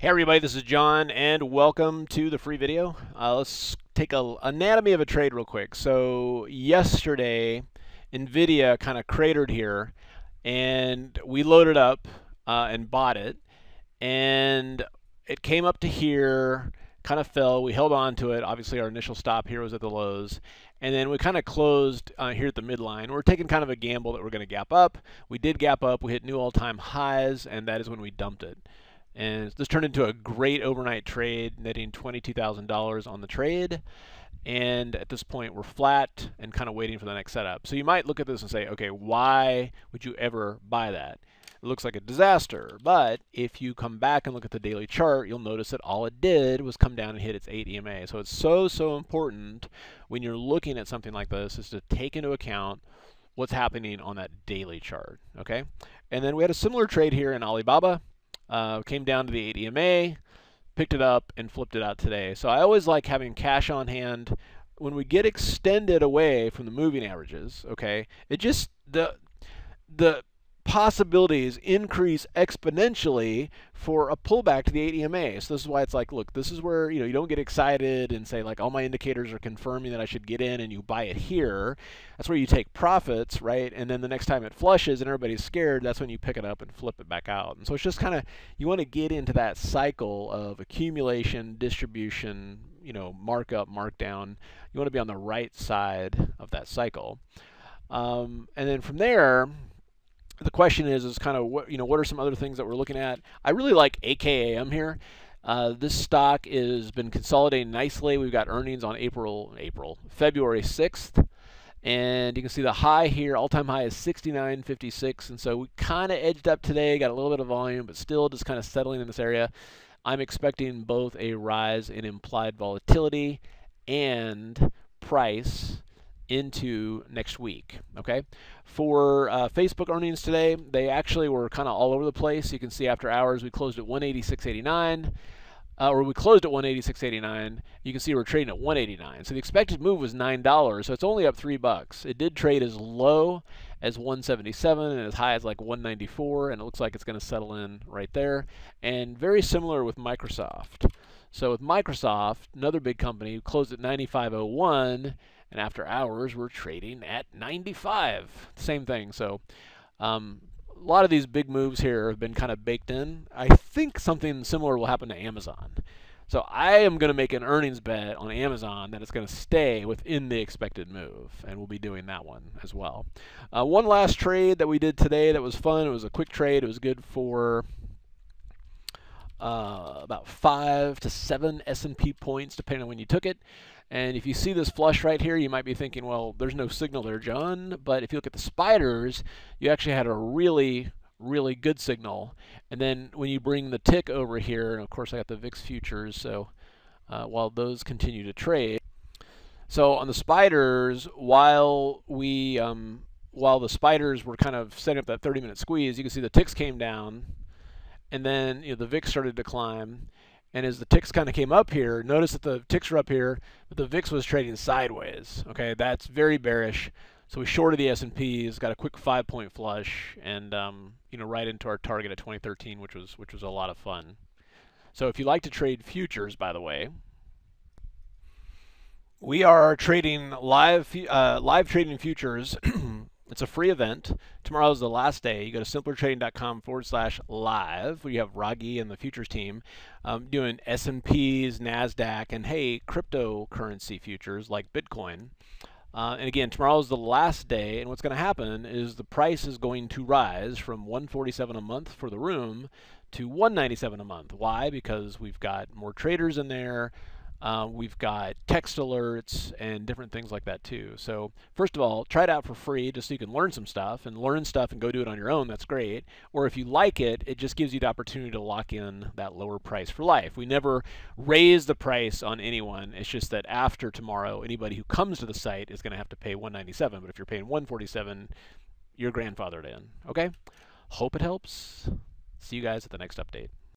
Hey everybody, this is John and welcome to the free video. Let's take a anatomy of a trade real quick. So yesterday NVDA kind of cratered here and we loaded up and bought it, and it came up to here, kind of fell, we held on to it. Obviously our initial stop here was at the lows, and then we kind of closed here at the midline. We're taking kind of a gamble that we're going to gap up. We did gap up, we hit new all-time highs, and that is when we dumped it. And this turned into a great overnight trade, netting $22,000 on the trade. And at this point, we're flat and kind of waiting for the next setup. So you might look at this and say, okay, why would you ever buy that? It looks like a disaster. But if you come back and look at the daily chart, you'll notice that all it did was come down and hit its 8 EMA. So it's so important when you're looking at something like this is to take into account what's happening on that daily chart, okay? And then we had a similar trade here in Alibaba. Came down to the 8 EMA, picked it up, and flipped it out today. So I always like having cash on hand. When we get extended away from the moving averages, okay, it just, the possibilities increase exponentially for a pullback to the 8 EMA. So this is why it's like, look, this is where, you don't get excited and say like all my indicators are confirming that I should get in, and you buy it here. That's where you take profits, right? And then the next time it flushes and everybody's scared, that's when you pick it up and flip it back out. And so it's just kind of, you want to get into that cycle of accumulation, distribution, markup, markdown. You want to be on the right side of that cycle. And then from there, the question is kind of what are some other things that we're looking at? I really like AKAM here. This stock has been consolidating nicely. We've got earnings on February 6th, and you can see the high here, all-time high is 69.56, and so we kind of edged up today, got a little bit of volume, but still just kind of settling in this area. I'm expecting both a rise in implied volatility and price into next week, okay? For Facebook earnings today, they actually were kind of all over the place. You can see after hours we closed at 186.89, or we closed at 186.89. You can see we're trading at 189. So the expected move was $9, so it's only up $3. It did trade as low as 177 and as high as like 194, and it looks like it's going to settle in right there. And very similar with Microsoft. So with Microsoft, another big company, closed at 95.01, and after hours we're trading at 95. Same thing. So a lot of these big moves here have been kind of baked in. I think something similar will happen to Amazon. So I am going to make an earnings bet on Amazon that it's going to stay within the expected move, and we'll be doing that one as well. One last trade that we did today that was fun. It was a quick trade. It was good for about 5 to 7 S&P points depending on when you took it. And if you see this flush right here, you might be thinking, well, there's no signal there, John. But if you look at the spiders, you actually had a really good signal. And then when you bring the tick over here, and of course I got the VIX futures, so while those continue to trade. So on the spiders, while the spiders were kind of setting up that 30-minute squeeze, you can see the ticks came down, and then the VIX started to climb. And as the ticks kind of came up here, notice that the ticks were up here, but the VIX was trading sideways. Okay, that's very bearish. So we shorted the S&Ps, got a quick 5-point flush, and right into our target at 2013, which was a lot of fun. So if you like to trade futures, by the way, we are trading live trading futures. It's a free event. Tomorrow is the last day. You go to simplertrading.com/live, where you have Raghi and the futures team doing S&Ps, NASDAQ, and hey, cryptocurrency futures like Bitcoin. And again, tomorrow is the last day, and what's going to happen is the price is going to rise from $147 a month for the room to $197 a month. Why? Because we've got more traders in there. We've got text alerts and different things like that too. So first of all, try it out for free just so you can learn some stuff and go do it on your own. That's great. Or if you like it, it just gives you the opportunity to lock in that lower price for life. We never raise the price on anyone. It's just that after tomorrow, anybody who comes to the site is going to have to pay $197. But if you're paying $147, you're grandfathered in. Okay? Hope it helps. See you guys at the next update.